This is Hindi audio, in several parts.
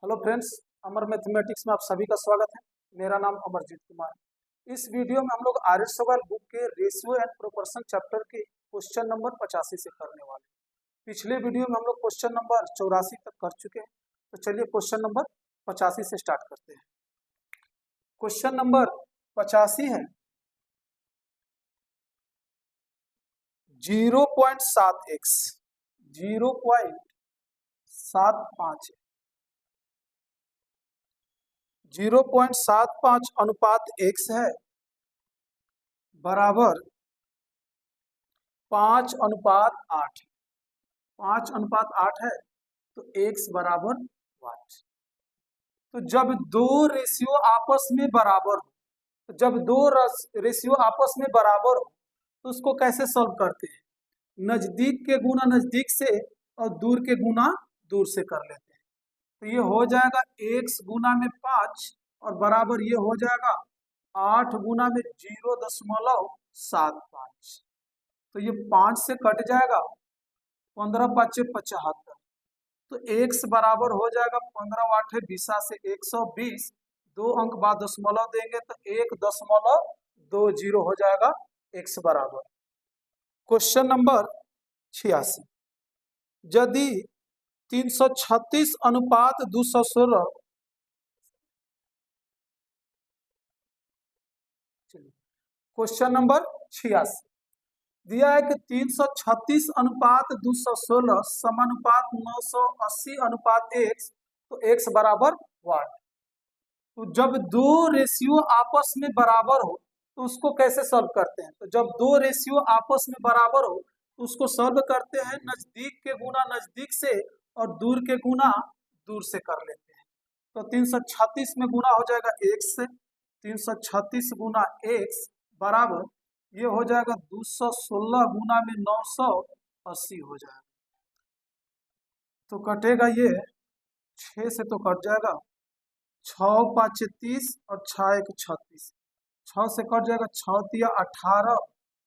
हेलो फ्रेंड्स, अमर मैथमेटिक्स में आप सभी का स्वागत है। मेरा नाम अमरजीत कुमार है। इस वीडियो में हम लोग आर्य सवाल बुक के रेशियो एंड प्रोपोर्शन चैप्टर के क्वेश्चन नंबर 85 से करने वाले हैं। पिछले वीडियो में हम लोग क्वेश्चन नंबर 84 तक कर चुके हैं। तो चलिए क्वेश्चन नंबर 85 से स्टार्ट करते हैं। क्वेश्चन नंबर 85 है 0.7x 0.75 0.75 अनुपात x है बराबर 5:8। 5:8 है तो x बराबर 5। तो जब दो रेशियो आपस में बराबर हो तो उसको कैसे सॉल्व करते हैं? नजदीक के गुना नजदीक से और दूर के गुना दूर से कर लेते हैं। तो ये हो जाएगा x गुना में 5 और बराबर ये हो जाएगा 8 गुना में 0.75। तो ये 5 से कट जाएगा, 15×5 = 75। तो x बराबर हो जाएगा 15×8 20 से 120। 2 अंक बाद दशमलव देंगे तो 1.20 हो जाएगा x बराबर। क्वेश्चन नंबर 86 यदि 336 अनुपात 216 क्वेश्चन नंबर 86 दिया है कि 336 अनुपात 216 समानुपात 980 अनुपात x, तो x बराबर 1। तो जब दो रेशियो आपस में बराबर हो तो उसको कैसे सॉल्व करते हैं? तो जब दो रेशियो आपस में बराबर हो तो उसको सॉल्व करते हैं नजदीक के गुना नजदीक से और दूर के गुना दूर से कर लेते हैं। तो 336 में गुना हो जाएगा x से, 336 गुना x बराबर ये हो जाएगा 216 गुना में 980 हो जाएगा। तो कटेगा ये 6 से तो कट जाएगा, 6×5 = 30 और 6×1 = 36। 6 से कट जाएगा, 6×3 = 18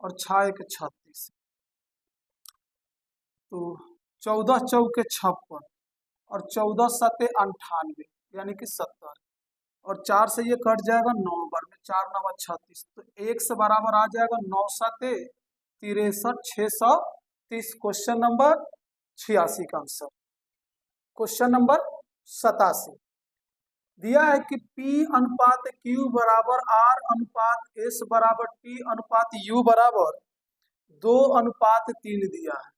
और 6×1 = 36। तो 14×4 = 56 और 14×7 = 98 यानी कि 70। और 4 से ये कट जाएगा 9 बार में, 4×9 = 36। तो x बराबर आ जाएगा 9×7 = 63, 630। क्वेश्चन नंबर 86 का आंसर। क्वेश्चन नंबर 87 दिया है कि P अनुपात Q बराबर R अनुपात S बराबर T अनुपात U बराबर 2:3 दिया है।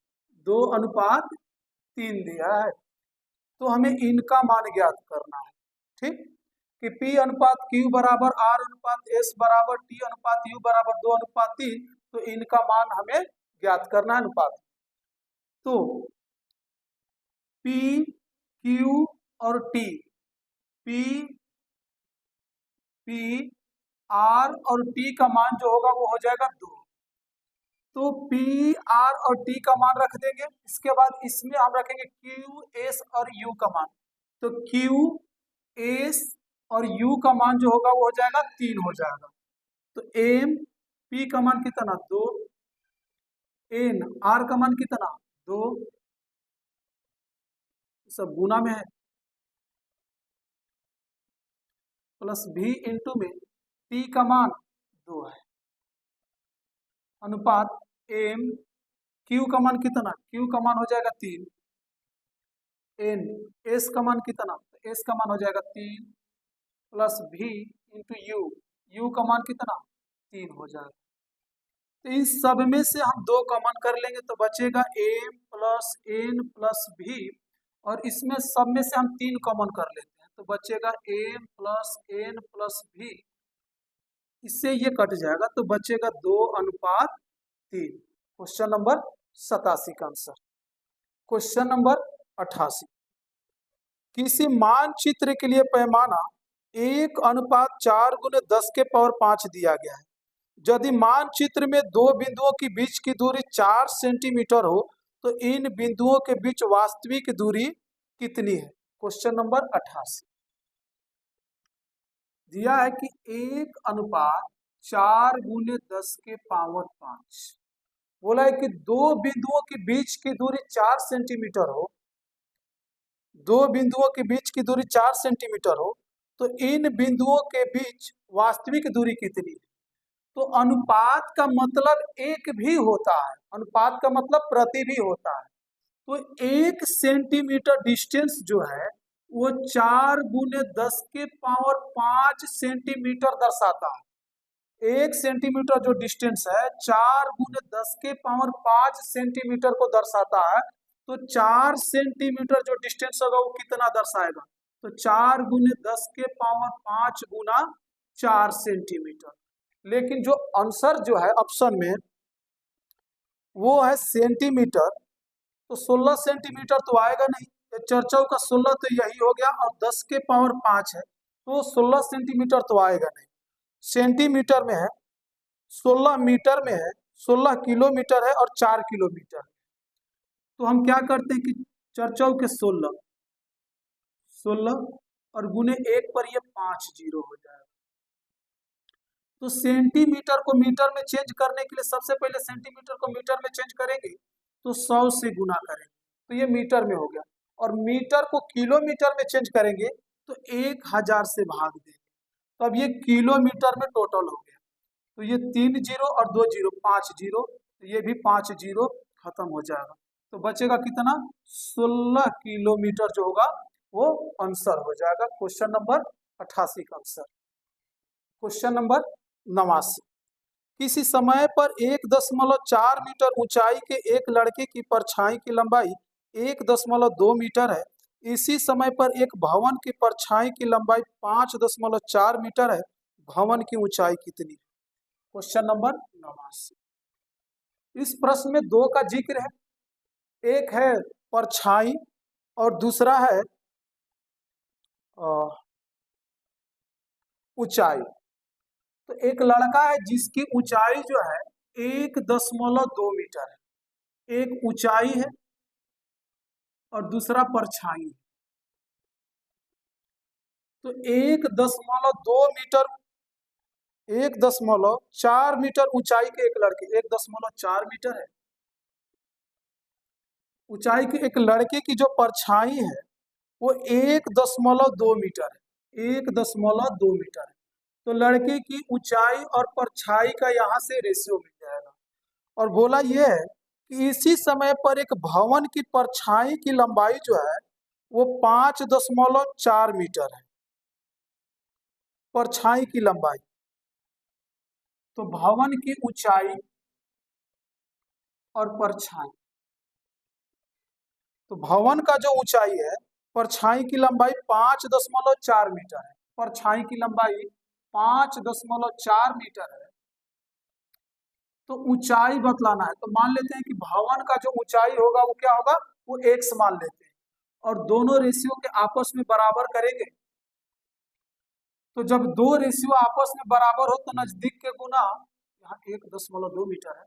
2:3 दिया है। तो हमें इनका मान ज्ञात करना है। ठीक कि P अनुपात Q बराबर R अनुपात S बराबर T अनुपात U बराबर 2:3। तो इनका मान हमें ज्ञात करना है अनुपात। तो P Q और T, P R और T का मान जो होगा वो हो जाएगा 2। तो P R और T का मान रख देंगे। इसके बाद इसमें हम रखेंगे Q S और U का मान। तो Q S और U का मान जो होगा वो हो जाएगा 3 हो जाएगा। तो M P का मान कितना 2, N R का मान कितना 2, सब गुना में है, प्लस V इंटू में P का मान 2 है अनुपात M Q का मान कितना, Q का मान हो जाएगा 3, N S का मान कितना, S का मान हो जाएगा 3 plus V into U, U का मान कितना 3 हो जाएगा। तो इन सब में से हम 2 कॉमन कर लेंगे तो बचेगा M plus N plus V, और इसमें सब में से हम 3 कॉमन कर लेते हैं तो बचेगा M plus N plus V। इससे ये कट जाएगा तो बचेगा 2:3। क्वेश्चन नंबर 87 का आंसर। क्वेश्चन नंबर 88 किसी मानचित्र के लिए पैमाना 1:4 × 10⁵ दिया गया है। यदि मानचित्र में दो बिंदुओं के बीच की दूरी 4 सेंटीमीटर हो तो इन बिंदुओं के बीच वास्तविक दूरी कितनी है? क्वेश्चन नंबर 88 दिया है कि 1:4 × 10⁵ बोला है कि दो बिंदुओं के बीच की दूरी 4 सेंटीमीटर हो दो बिंदुओं के बीच की दूरी 4 सेंटीमीटर हो तो इन बिंदुओं के बीच वास्तविक दूरी कितनी है? तो अनुपात का मतलब एक भी होता है, अनुपात का मतलब प्रति भी होता है। तो 1 सेंटीमीटर डिस्टेंस जो है वो 4 × 10⁵ सेंटीमीटर दर्शाता है। 1 सेंटीमीटर जो डिस्टेंस है 4 × 10⁵ सेंटीमीटर को दर्शाता है। तो 4 सेंटीमीटर जो डिस्टेंस होगा वो कितना दर्शाएगा? तो 4 × 10⁵ गुना 4 सेंटीमीटर। लेकिन जो आंसर जो है ऑप्शन में वो है सेंटीमीटर, तो 16 सेंटीमीटर तो आएगा नहीं। चर्चा का 16 तो यही हो गया और 10⁵ है तो 16 सेंटीमीटर तो आएगा नहीं। सेंटीमीटर में है, 16 मीटर में है, 16 किलोमीटर है और 4 किलोमीटर। तो हम क्या करते हैं कि चर्चा के 16 और गुने 1 पर ये 5 जीरो हो जाएगा। तो सेंटीमीटर को मीटर में चेंज करने के लिए सबसे पहले सेंटीमीटर को मीटर में चेंज करेंगे तो 100 से गुना करेंगे तो ये मीटर में हो गया, और मीटर को किलोमीटर में चेंज करेंगे तो 1000 से भाग देंगे तो अब ये किलोमीटर में टोटल हो गया। तो ये 3 जीरो और 2 जीरो 5 जीरो, तो ये भी 5 जीरो खत्म हो जाएगा। तो बचेगा कितना? 16 किलोमीटर जो होगा वो आंसर हो जाएगा क्वेश्चन नंबर 88 का आंसर। क्वेश्चन नंबर 89, किसी समय पर 1.4 मीटर ऊंचाई के एक लड़के की परछाई की लंबाई 1.2 मीटर है। इसी समय पर एक भवन की परछाई की लंबाई 5.4 मीटर है। भवन की ऊंचाई कितनी? Question number 89। इस प्रश्न में दो का जिक्र है, एक है परछाई और दूसरा है ऊंचाई। तो एक लड़का है जिसकी ऊंचाई जो है 1.2 मीटर है, एक ऊंचाई है और दूसरा परछाई है। तो 1.2 मीटर 1.4 मीटर ऊंचाई के एक लड़के 1.4 मीटर है, ऊंचाई के एक लड़के की जो परछाई है वो 1.2 मीटर है, 1.2 मीटर है। तो लड़के की ऊंचाई और परछाई का यहाँ से रेशियो मिल जाएगा। और बोला ये है कि इसी समय पर एक भवन की परछाई की लंबाई जो है वो 5.4 मीटर है, परछाई की लंबाई। तो भवन की ऊंचाई और परछाई, तो भवन का जो ऊंचाई है परछाई की लंबाई 5.4 मीटर है, परछाई की लंबाई 5.4 मीटर है। तो ऊंचाई बतलाना है, तो मान लेते हैं कि भवन का जो ऊंचाई होगा वो क्या होगा, वो x मान लेते हैं और दोनों रेशियो के आपस में बराबर करेंगे। तो जब दो रेशियो आपस में बराबर हो तो नजदीक के गुना, यहाँ 1.2 मीटर है,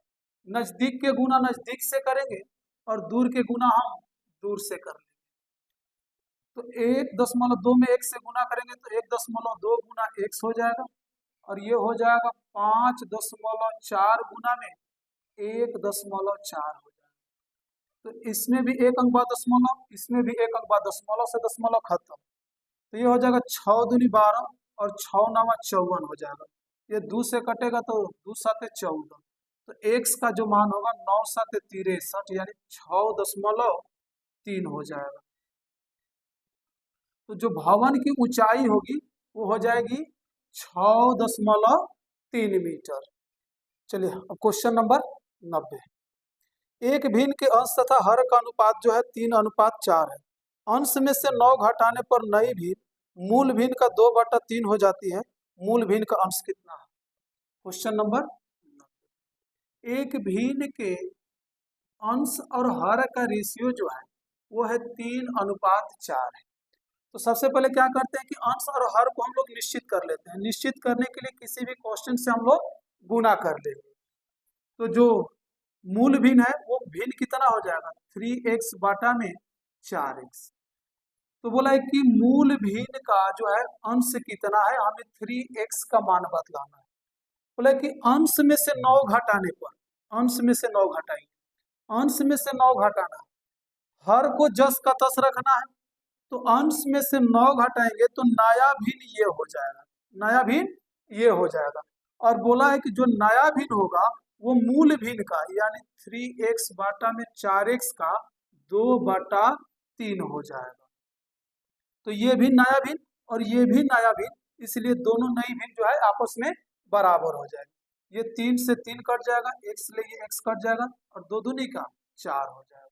नजदीक के गुना नजदीक से करेंगे और दूर के गुना हम दूर से कर लेंगे। तो 1.2 में 1 से गुना करेंगे तो 1.2 गुना x हो जाएगा और ये हो जाएगा 5.4 गुना में 1.4 हो जाएगा। तो इसमें भी एक अंक बाद दशमलव, इसमें भी एक अंक बाद दशमलव से दशमलव खत्म। तो ये हो जाएगा 6 दूनी 12 और 6 9 54 हो जाएगा। ये 2 से कटेगा तो 2 7 14, तो x का जो मान होगा 9 7 63 यानी 6.3 हो जाएगा। तो जो भवन की ऊंचाई होगी वो हो जाएगी 6.3 मीटर। चलिए अब क्वेश्चन नंबर 90, एक भिन्न के अंश तथा हर का अनुपात जो है 3:4 है। अंश में से 9 घटाने पर नई भिन्न मूल भिन्न का 2/3 हो जाती है। मूल भिन्न का अंश कितना है? क्वेश्चन नंबर 90, एक भिन्न के अंश और हर का रेशियो जो है वो है 3:4 है। तो सबसे पहले क्या करते हैं कि अंश और हर को हम लोग निश्चित कर लेते हैं। निश्चित करने के लिए किसी भी क्वेश्चन से हम लोग गुना कर लेंगे। तो जो मूल भिन्न है वो भिन्न कितना हो जाएगा 3x बाटा में 4x। तो बोला है कि मूल भिन्न का जो है अंश कितना है, हमें 3x का मान बतलाना है। बोला कि अंश में से 9 घटाने पर, अंश में से 9 घटाएंगे, अंश में से 9 घटाना, हर को जस का तस रखना है तो अंश में से 9 घटाएंगे तो नया भिन्न ये हो जाएगा, नया भिन्न ये हो जाएगा। और बोला है कि जो नया भिन्न होगा वो मूल भिन्न का यानी 3x बाटा में 4x का 2/3 हो जाएगा। तो ये भी नया भिन्न और ये भी नया भिन्न, इसलिए दोनों नई भिन्न जो है आपस में बराबर हो जाएगी। ये 3 से 3 कट जाएगा, x ले ये x कट जाएगा और 2 दूनी का 4 हो जाएगा।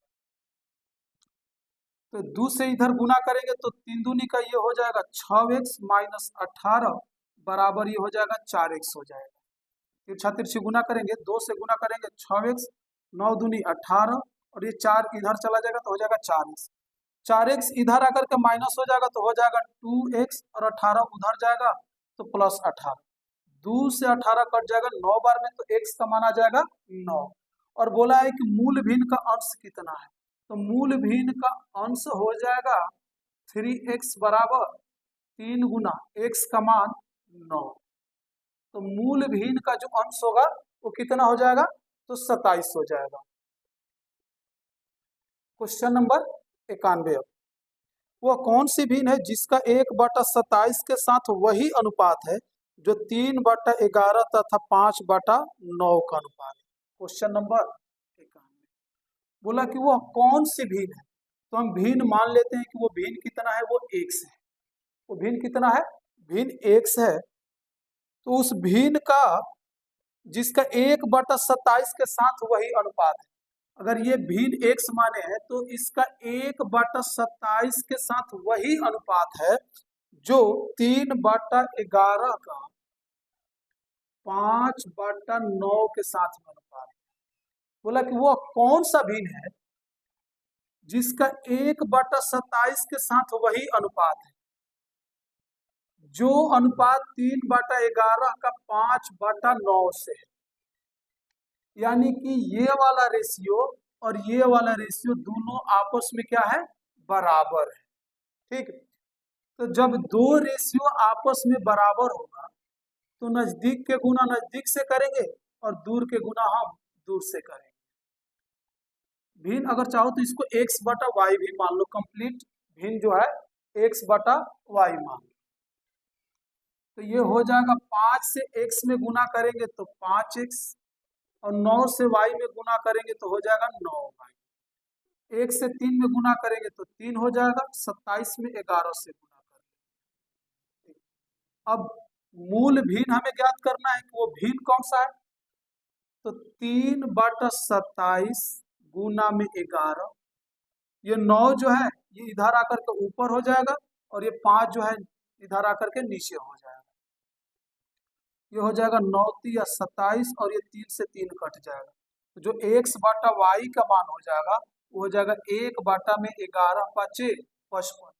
तो 2 से इधर गुना करेंगे तो 3 दूनी का ये हो जाएगा 6x माइनस 18 बराबर ये हो जाएगा 4x हो जाएगा। तिरछा तिरछी गुना करेंगे, 2 से गुना करेंगे 6x, 9 दूनी 18 और ये 4 इधर चला जाएगा तो हो जाएगा 4x। 4x इधर आकर के माइनस हो जाएगा तो हो जाएगा 2x और 18 उधर जाएगा तो प्लस 18। 2 से 18 कट जाएगा 9 बार में तो x का मान आ जाएगा 9। और बोला है कि मूल भिन्न का अंश कितना है, तो मूल भिन्न का अंश हो जाएगा 3x बराबर 3 गुना x का मान 9। तो मूल भिन्न का जो अंश होगा वो कितना हो जाएगा, तो 27 हो जाएगा। क्वेश्चन नंबर 91, वह कौन सी भिन्न है जिसका 1/27 के साथ वही अनुपात है जो 3/11 तथा 5/9 का अनुपात है। क्वेश्चन नंबर 91 बोला कि वह कौन सी भिन्न है, तो हम भिन्न मान लेते हैं कि वो भिन्न कितना है, वो x है। वो भिन्न कितना है, भिन्न x है। तो उस भिन्न का जिसका 1/27 के साथ वही अनुपात है, अगर ये भिन्न x माने हैं तो इसका 1/27 के साथ वही अनुपात है जो 3/11 का 5/9 के साथ में अनुपात है। बोला कि वो कौन सा भिन्न है जिसका 1/27 के साथ वही अनुपात है जो अनुपात 3/11 का 5/9 से है। यानी कि ये वाला रेशियो और ये वाला रेशियो दोनों आपस में क्या है, बराबर है। ठीक, तो जब दो रेशियो आपस में बराबर होगा तो नजदीक के गुना नजदीक से करेंगे और दूर के गुना हम दूर से करेंगे। भिन्न अगर चाहो तो इसको x/y भी मान लो, कंप्लीट भिन्न जो है x/y मान लो। तो ये हो जाएगा 5 से x में गुना करेंगे तो 5x और 9 से y में गुना करेंगे तो हो जाएगा 9y। 1 से 3 में गुना करेंगे तो 3 हो जाएगा, 27 में 11 से गुना करेंगे। अब मूल भिन्न हमें ज्ञात करना है कि वो भिन्न कौन सा है, तो 3/27 गुना में 11, ये 9 जो है ये इधर आकर के ऊपर हो जाएगा और ये 5 जो है इधर आकर के नीचे हो जाएगा। ये हो जाएगा 9 या 27 और ये 3 से 3 कट जाएगा। तो जो x/y का मान हो जाएगा वो हो जाएगा 1/11 5 55,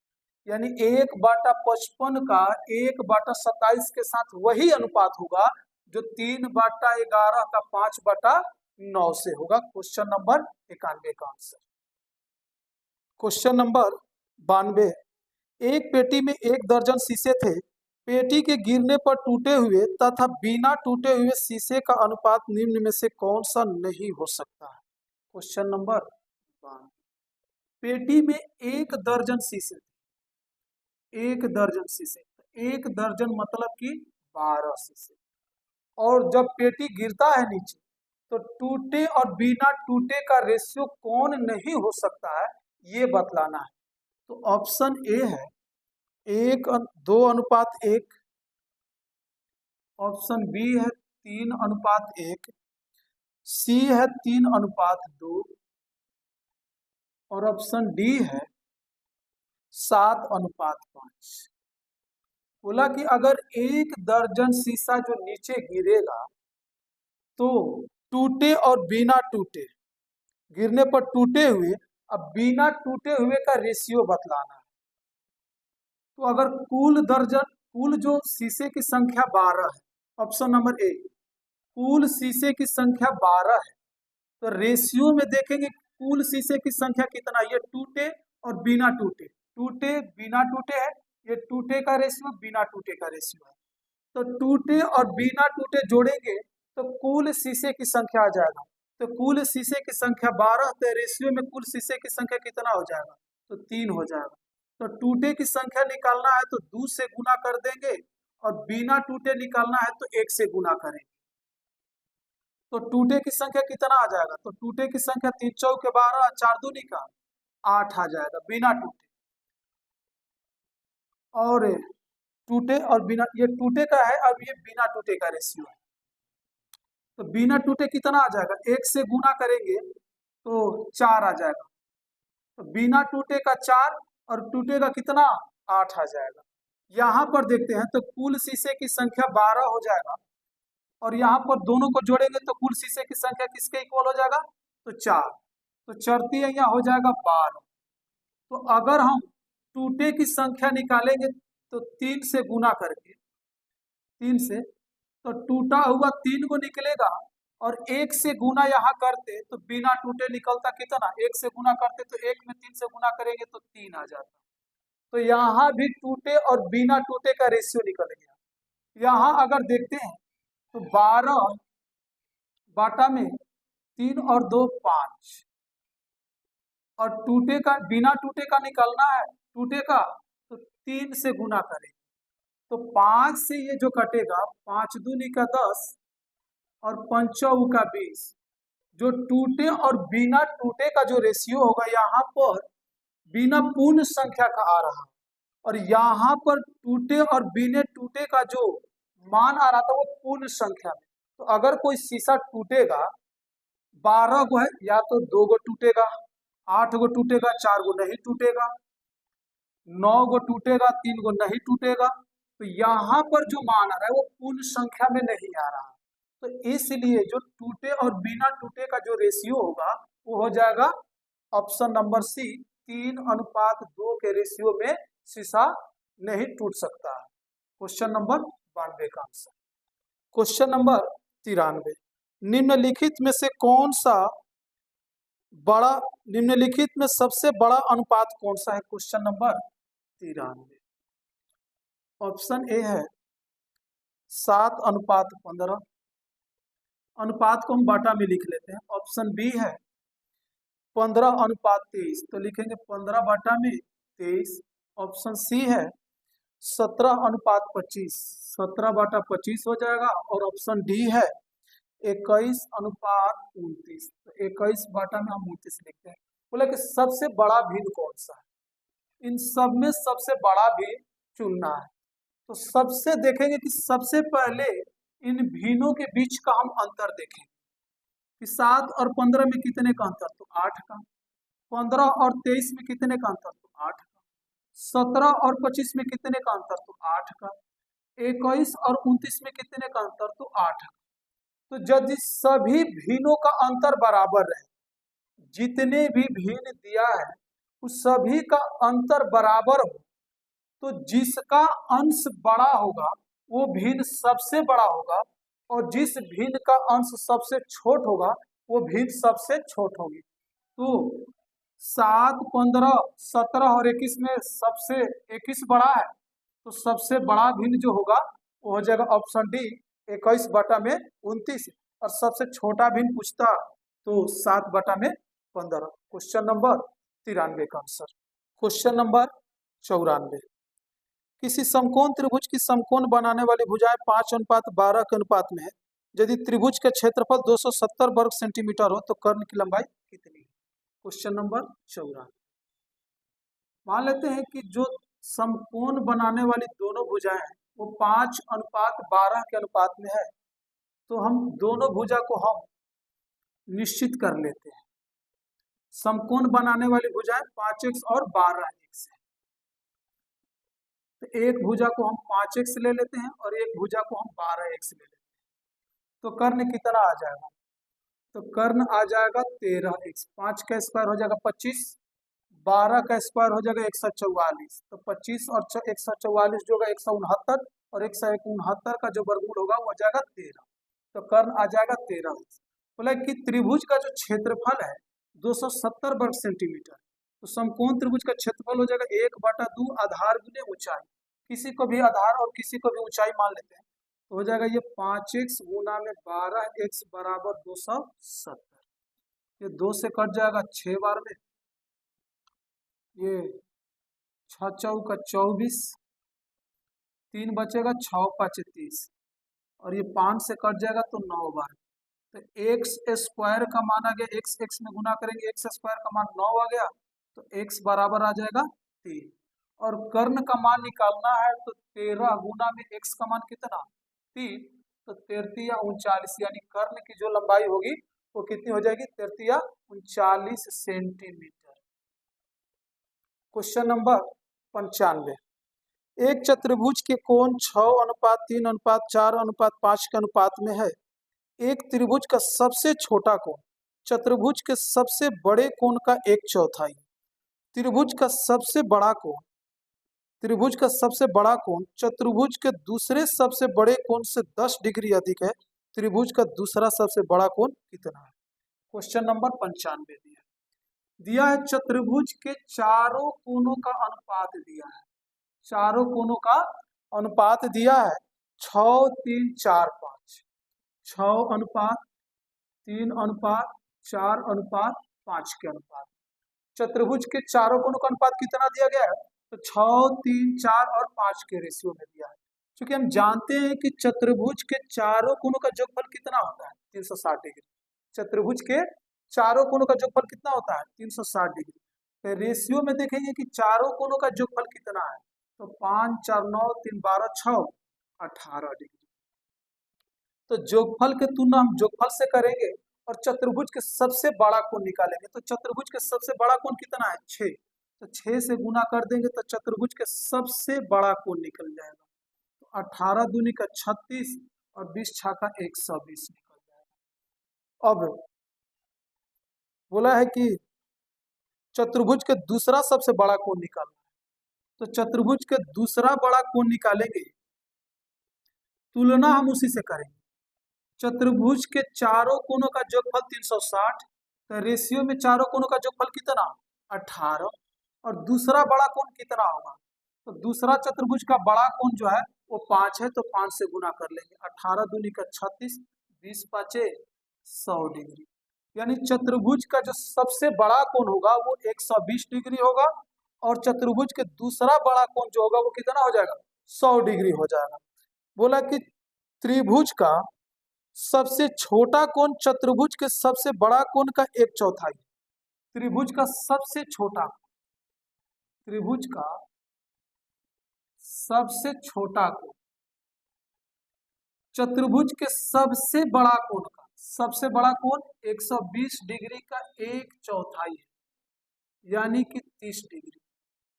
यानी 1/55 का 1/27 के साथ वही अनुपात होगा जो 3/11 का 5/9 से होगा। क्वेश्चन नंबर 91 का आंसर। क्वेश्चन नंबर 92, एक पेटी में 1 दर्जन शीशे थे, पेटी के गिरने पर टूटे हुए तथा बिना टूटे हुए शीशे का अनुपात निम्न में से कौन सा नहीं हो सकता है। क्वेश्चन नंबर 92, पेटी में 1 दर्जन शीशे थे, 1 दर्जन शीशे, 1 दर्जन मतलब कि 12 शीशे, और जब पेटी गिरता है नीचे तो टूटे और बिना टूटे का रेशियो कौन नहीं हो सकता है ये बतलाना है। तो ऑप्शन ए है 2:1, ऑप्शन बी है 3:1, सी है 3:2 और ऑप्शन डी है 7:5। बोला कि अगर 1 दर्जन शीशा जो नीचे गिरेगा तो टूटे और बिना टूटे, गिरने पर टूटे हुए, अब बिना टूटे हुए का रेशियो बतलाना है। तो अगर कुल जो शीशे की संख्या 12 है, ऑप्शन नंबर ए, कुल शीशे की संख्या 12 है, तो रेशियो में देखेंगे कुल शीशे की संख्या कितना, ये टूटे और बिना टूटे, टूटे बिना टूटे है, ये टूटे का रेशियो बिना टूटे का रेशियो है। तो टूटे और बिना टूटे जोड़ेंगे तो कुल शीशे की संख्या आ जाएगा। तो कुल शीशे की संख्या 12, तो रेशियो में कुल शीशे की संख्या कितना हो जाएगा, तो 3 हो जाएगा। तो टूटे की संख्या निकालना है तो 2 से गुना कर देंगे, और बिना टूटे निकालना है तो 1 से गुना करेंगे। तो टूटे की संख्या कितना आ जाएगा, तो टूटे की संख्या 3 चौके 12, 4 दूनी का 8 आ जाएगा बिना टूटे। और टूटे और बिना, ये टूटे का है, अब ये बिना टूटे का रेशियो है। तो बिना टूटे कितना आ जाएगा, 1 से गुना करेंगे तो 4 आ जाएगा। तो बिना टूटे का 4 और टूटे का कितना 8 आ जाएगा। यहाँ पर देखते हैं तो कुल शीशे की संख्या 12 हो जाएगा, और यहाँ पर दोनों को जोड़ेंगे तो कुल शीशे की संख्या किसके इक्वल हो जाएगा, तो 4। तो चढ़ती है, यहाँ हो जाएगा 12। तो अगर हम टूटे की संख्या निकालेंगे तो 3 से गुना करके, 3 से, तो टूटा हुआ 3 को निकलेगा, और 1 से गुना यहाँ करते तो बिना टूटे निकलता कितना, 1 से गुना करते तो 1 में 3 से गुना करेंगे तो 3 आ जाता। तो यहाँ भी टूटे और बिना टूटे का रेशियो निकल गया। यहाँ अगर देखते हैं तो 12 बाटा में 3 और 2 5, और टूटे का, बिना टूटे का निकलना है, टूटे का तो 3 से गुना करें तो 5 से ये जो कटेगा, 5 दूनी का 10 और 5 चौका का 20। जो टूटे और बिना टूटे का जो रेशियो होगा, यहाँ पर बिना पूर्ण संख्या का आ रहा, और यहाँ पर टूटे और बिना टूटे का जो मान आ रहा था वो पूर्ण संख्या में। तो अगर कोई शीशा टूटेगा, 12 गो है, या तो 2 गो टूटेगा, 8 गो टूटेगा, 4 गो नहीं टूटेगा, 9 गो टूटेगा, 3 गो नहीं टूटेगा। तो यहाँ पर जो मान आ रहा है वो पूर्ण संख्या में नहीं आ रहा। तो इसलिए जो टूटे और बिना टूटे का जो रेशियो होगा वो हो जाएगा ऑप्शन नंबर सी, 3:2 के रेशियो में शीशा नहीं टूट सकता है। क्वेश्चन नंबर 92 का आंसर। क्वेश्चन नंबर 93, निम्नलिखित में से कौन सा बड़ा, निम्नलिखित में सबसे बड़ा अनुपात कौन सा है। क्वेश्चन नंबर 93, ऑप्शन ए है 7:15, अनुपात को हम बाटा में लिख लेते हैं। ऑप्शन बी है 15:23, तो लिखेंगे 15 बाटा में 23। ऑप्शन सी है 17:25, 17 बाटा 25 हो जाएगा। और ऑप्शन डी है 21:29, तो 21 बाटा में हम 29 लिखते हैं। बोले कि सबसे बड़ा भिन्न कौन सा है, इन सब में सबसे बड़ा भिन्न चुनना है। तो सबसे देखेंगे कि सबसे पहले इन भिन्नों के बीच का हम अंतर देखें कि 7 और 15 में कितने का अंतर, तो 8 का। 15 और 23 में कितने का अंतर, तो 8 का। 17 और 25 में कितने का अंतर, तो 8 का। 21 और 29 में कितने का अंतर, तो 8 का। तो यदि सभी भिन्नों का अंतर बराबर है, जितने भी भिन्न दिया है उस सभी का अंतर बराबर हो, तो जिसका अंश बड़ा होगा वो भिन्न सबसे बड़ा होगा, और जिस भिन्न का अंश सबसे छोट होगा वो भिन्न सबसे छोट होगी। तो 7, 15, 17 और 21 में सबसे 21 बड़ा है, तो सबसे बड़ा भिन्न जो होगा वो हो जाएगा ऑप्शन डी 21 बटा में 29। और सबसे छोटा भिन्न पूछता तो 7 बटा में 15। क्वेश्चन नंबर 93 का आंसर। क्वेश्चन नंबर 94, किसी समकोण त्रिभुज की समकोण बनाने वाली भुजाएं 5:12 के अनुपात में है। यदि त्रिभुज का क्षेत्रफल 270 वर्ग सेंटीमीटर हो तो कर्ण की लंबाई कितनी है। क्वेश्चन नंबर 94, मान लेते हैं कि जो समकोण बनाने वाली दोनों भुजाएं हैं वो 5:12 के अनुपात में है। तो हम दोनों भुजा को हम निश्चित कर लेते हैं। समकोण बनाने वाली भुजाएं 5x और 12x है। तो एक भुजा को हम 5x ले लेते हैं और एक भुजा को हम 12x ले लेते हैं। तो कर्ण कितना आ जाएगा, तो कर्ण आ जाएगा 13x। 5 का स्क्वायर हो जाएगा 25, 12 का स्क्वायर हो जाएगा 144। तो 25 और 144 जो होगा 169, और 169 का जो वर्गमूल होगा वो हो जाएगा 13। तो कर्ण आ जाएगा 13x। बोला कि त्रिभुज का जो क्षेत्रफल है 270 वर्ग सेंटीमीटर, तो समकोण त्रिभुज का क्षेत्रफल हो जाएगा 1/2 आधार गुने ऊंचाई। किसी को भी आधार और किसी को भी ऊंचाई मान लेते हैं, तो हो जाएगा ये 5x गुना में 12x बराबर 270। ये 2 से कट जाएगा 6 बार में, ये 6 चौका 24, 3 बचेगा, 6 5 30, और ये 5 से कट जाएगा तो 9 बार। तो एक्स स्क्वायर का मान आ गया, एक्स एक्स में गुना करेंगे, एक्स स्क्वायर का मान 9 आ गया, तो एक्स बराबर आ जाएगा 3। और कर्ण का मान निकालना है, तो 13 गुना में एक्स का मान कितना 3, तो 33 या 39, यानी कर्ण की जो लंबाई होगी वो कितनी हो जाएगी 33 या 39 सेंटीमीटर। क्वेश्चन नंबर 95, एक चतुर्भुज के कोण 6:3:4:5 के अनुपात में है। एक त्रिभुज का सबसे छोटा कोण चतुर्भुज के सबसे बड़े कोण का 1/4, त्रिभुज का सबसे बड़ा कोण चतुर्भुज के दूसरे सबसे बड़े कोण से 10 डिग्री अधिक है। त्रिभुज का दूसरा सबसे बड़ा कोण कितना है? क्वेश्चन नंबर 95 दिया है चतुर्भुज के चारों कोणों का अनुपात दिया है, चारों कोणों का अनुपात दिया है 6 3 4 5, 6:3:4:5 के अनुपात। चतुर्भुज के चारों कोणों का अनुपात कितना दिया गया है? तो 6 3 4 और 5 के रेशियो में दिया है। क्योंकि हम जानते हैं कि चतुर्भुज के चारों कोणों का जोगफल कितना होता है 360 डिग्री। चतुर्भुज के चारों कोणों का जोगफल कितना होता है 360 डिग्री। तो रेशियो में देखेंगे कि चारों कोणों का जोगफल कितना है, तो 5 4 9 3 12 6 18 डिग्री। तो जोगफल के तुलना हम जोगफल से करेंगे और चतुर्भुज के सबसे बड़ा कोण निकालेंगे। तो चतुर्भुज के सबसे बड़ा कोण कितना है 6, तो 6 से गुना कर देंगे तो चतुर्भुज के सबसे बड़ा कोण निकल जाएगा। तो 18 दूनी का 36 और 20 छाका 120 निकल जाएगा। अब बोला है कि चतुर्भुज के दूसरा सबसे बड़ा कोण निकालना है, तो चतुर्भुज के दूसरा बड़ा कोण निकालेंगे, तुलना हम उसी से करेंगे। चतुर्भुज के चारों कोणों का जोगफल 360, तो रेशियो में चारों कोणों का जोगफल कितना 18, और दूसरा बड़ा कोण कितना होगा, तो दूसरा चतुर्भुज का बड़ा कोण जो है वो 5 है, तो 5 से गुना कर लेंगे। 18 दूनी का 36, 20 5 100 डिग्री। यानी चतुर्भुज का जो सबसे बड़ा कोण होगा वो 120 डिग्री होगा, और चतुर्भुज के दूसरा बड़ा कोण जो होगा वो कितना हो जाएगा 100 डिग्री हो जाएगा। बोला कि त्रिभुज का सबसे छोटा कोण चतुर्भुज के सबसे बड़ा कोण का 1/4। त्रिभुज का सबसे छोटा कोण चतुर्भुज के सबसे बड़ा कोण 120 डिग्री का 1/4 है, यानी कि 30 डिग्री।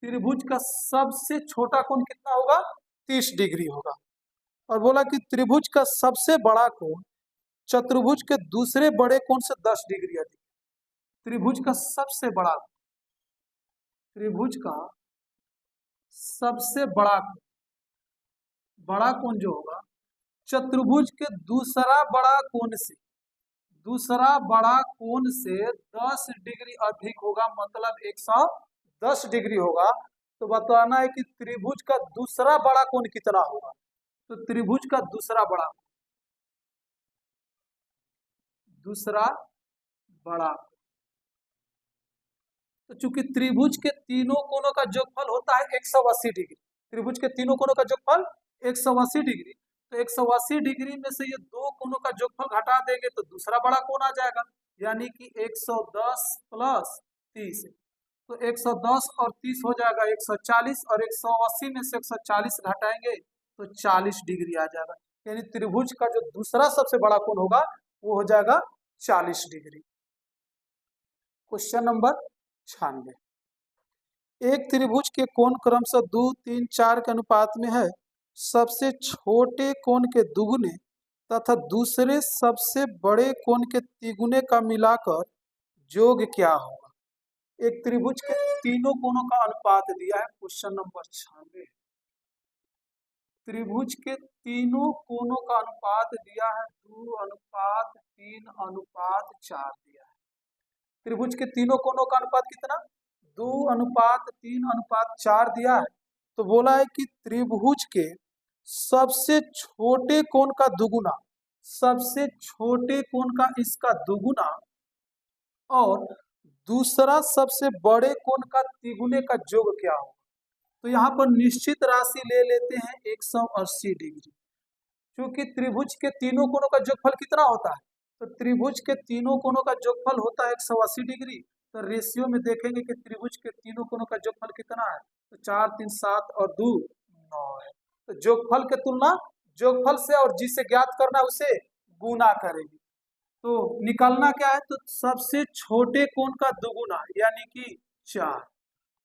त्रिभुज का सबसे छोटा कोण कितना होगा 30 डिग्री होगा। और बोला कि त्रिभुज का सबसे बड़ा कोण चतुर्भुज के दूसरे बड़े कोण से 10 डिग्री अधिक। त्रिभुज का सबसे बड़ा कोण जो होगा चतुर्भुज के दूसरा बड़ा कोण से 10 डिग्री अधिक होगा, मतलब 110 डिग्री होगा। तो बताना है कि त्रिभुज का दूसरा बड़ा कोण कितना होगा, तो त्रिभुज का दूसरा बड़ा तो चूंकि त्रिभुज के तीनों कोणों का जोगफल होता है 180 डिग्री, त्रिभुज के तीनों कोणों का जोगफल 180 डिग्री, तो 180 डिग्री में से ये दो कोणों का जोगफल घटा देंगे तो दूसरा बड़ा कोण आ जाएगा, यानी कि 110 प्लस 30, तो 110 और 30 हो जाएगा 140, और 180 में से 140 घटाएंगे तो 40 डिग्री आ जाएगा। यानी त्रिभुज का जो दूसरा सबसे बड़ा कोण होगा वो हो जाएगा 40 डिग्री। क्वेश्चन नंबर 96, एक त्रिभुज के कोण क्रमशः 2 3 4 के अनुपात में है। सबसे छोटे कोण के दुगुने तथा दूसरे सबसे बड़े कोण के तिगुने का मिलाकर योग क्या होगा? एक त्रिभुज के तीनों कोणों का अनुपात दिया है। क्वेश्चन नंबर 96, त्रिभुज के तीनों कोणों का अनुपात दिया है 2:3:4 दिया है। त्रिभुज के तीनों कोणों का अनुपात कितना 2:3:4 दिया है। तो बोला है कि त्रिभुज के सबसे छोटे कोण का दुगुना, सबसे छोटे कोण का इसका दुगुना, और दूसरा सबसे बड़े कोण का तिगुने का योग क्या होगा? तो यहाँ पर निश्चित राशि ले लेते हैं 180 डिग्री। क्योंकि त्रिभुज के तीनों कोणों का योगफल कितना होता है, तो त्रिभुज के तीनों कोणों का योगफल होता है 180 डिग्री। तो रेशियो में देखेंगे कि त्रिभुज के तीनों कोणों का योगफल कितना है, तो 4 3 7 और 2 9 है। तो योगफल के तुलना योगफल से और जिसे ज्ञात करना है उसे गुना करेंगे। तो निकालना क्या है, तो सबसे छोटे कोण का दुगुना यानी कि 4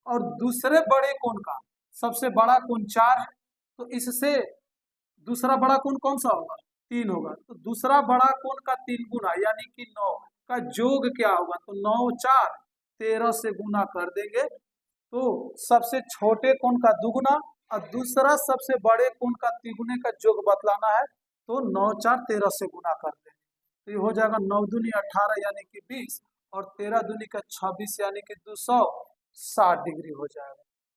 और दूसरे बड़े कोण का, सबसे बड़ा कोण 4 है, तो इससे दूसरा बड़ा कोण कौन सा होगा, 3 होगा। तो दूसरा बड़ा कोण का 3 गुना यानी कि 9 का योग क्या होगा, तो 9 4 13 से गुना कर देंगे। तो सबसे छोटे कोण का दुगुना और दूसरा सबसे बड़े कोण का तिगुने का योग बतलाना है, तो 9 4 13 से गुना कर देंगे। तो ये हो जाएगा 9 दूनी 18 यानी कि 20 और 13 दूनी का 26 यानी कि 260 डिग्री हो जाएगा।